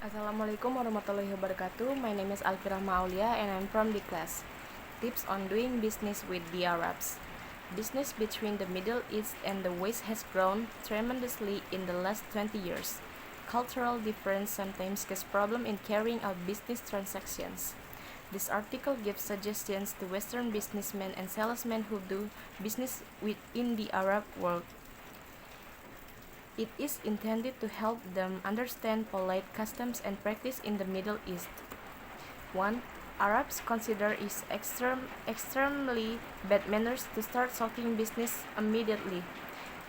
Assalamualaikum warahmatullahi wabarakatuh. My name is Alfi Rahma Aulia and I'm from the Kelas. Tips on doing business with the Arabs. Business between the Middle East and the West has grown tremendously in the last 20 years. Cultural difference sometimes cause problem in carrying out business transactions. This article gives suggestions to Western businessmen and salesmen who do business within the Arab world. It is intended to help them understand polite customs and practice in the Middle East. 1. Arabs consider it extremely bad manners to start talking business immediately.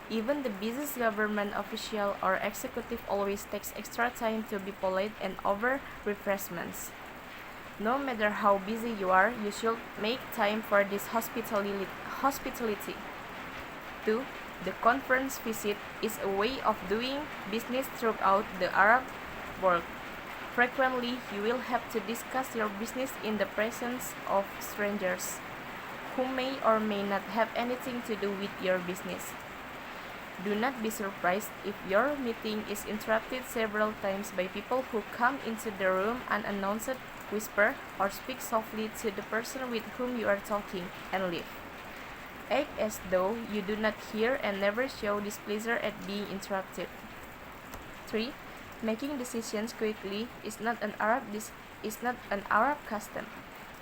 Even the busiest government official or executive always takes extra time to be polite and offer refreshments. No matter how busy you are, you should make time for this hospitality. 2. The conference visit is a way of doing business throughout the Arab world. Frequently, you will have to discuss your business in the presence of strangers who may or may not have anything to do with your business. Do not be surprised if your meeting is interrupted several times by people who come into the room unannounced, whisper, or speak softly to the person with whom you are talking, and leave. Act as though you do not hear and never show displeasure at being interrupted. 3. Making decisions quickly is not an Arab custom.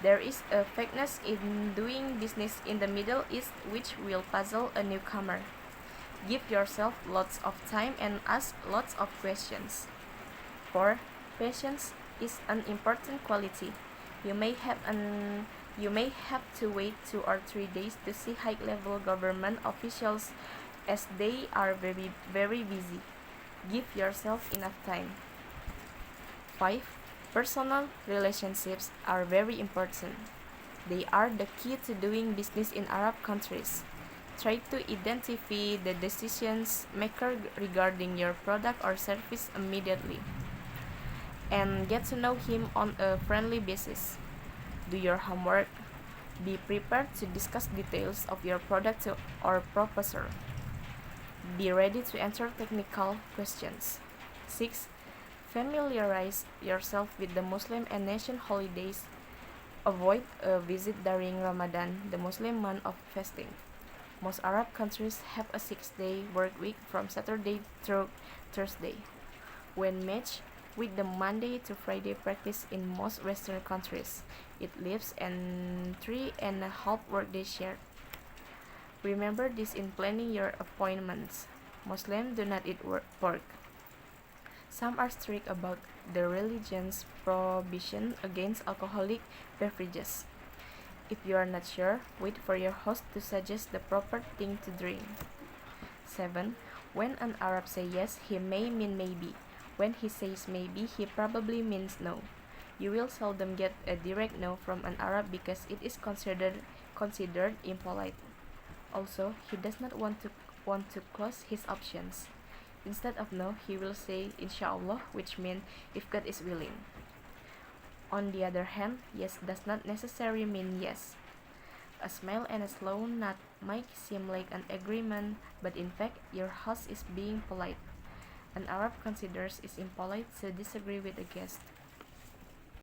There is a fakeness in doing business in the Middle East which will puzzle a newcomer. Give yourself lots of time and ask lots of questions. 4. Patience is an important quality. You may have to wait 2 or 3 days to see high-level government officials as they are very, very busy. Give yourself enough time. 5. Personal relationships are very important. They are the key to doing business in Arab countries. Try to identify the decisions maker regarding your product or service immediately, and get to know him on a friendly basis. Do your homework. Be prepared to discuss details of your product or proposal. Be ready to answer technical questions. 6. Familiarize yourself with the Muslim and nation holidays. Avoid a visit during Ramadan, the Muslim month of fasting. Most Arab countries have a 6-day work week from Saturday through Thursday, when matched with the Monday to Friday practice in most Western countries. It leaves an 3.5 workday shared. Remember this in planning your appointments. Muslims do not eat pork. Some are strict about the religion's prohibition against alcoholic beverages. If you are not sure, wait for your host to suggest the proper thing to drink. 7. When an Arab says yes, he may mean maybe. When he says maybe, he probably means no. You will seldom get a direct no from an Arab because it is considered impolite. Also, he does not want to close his options. Instead of no, he will say inshallah, which means if God is willing. On the other hand, yes does not necessarily mean yes. A smile and a slow nod might seem like an agreement, but in fact, your host is being polite. An Arab considers it impolite to disagree with a guest.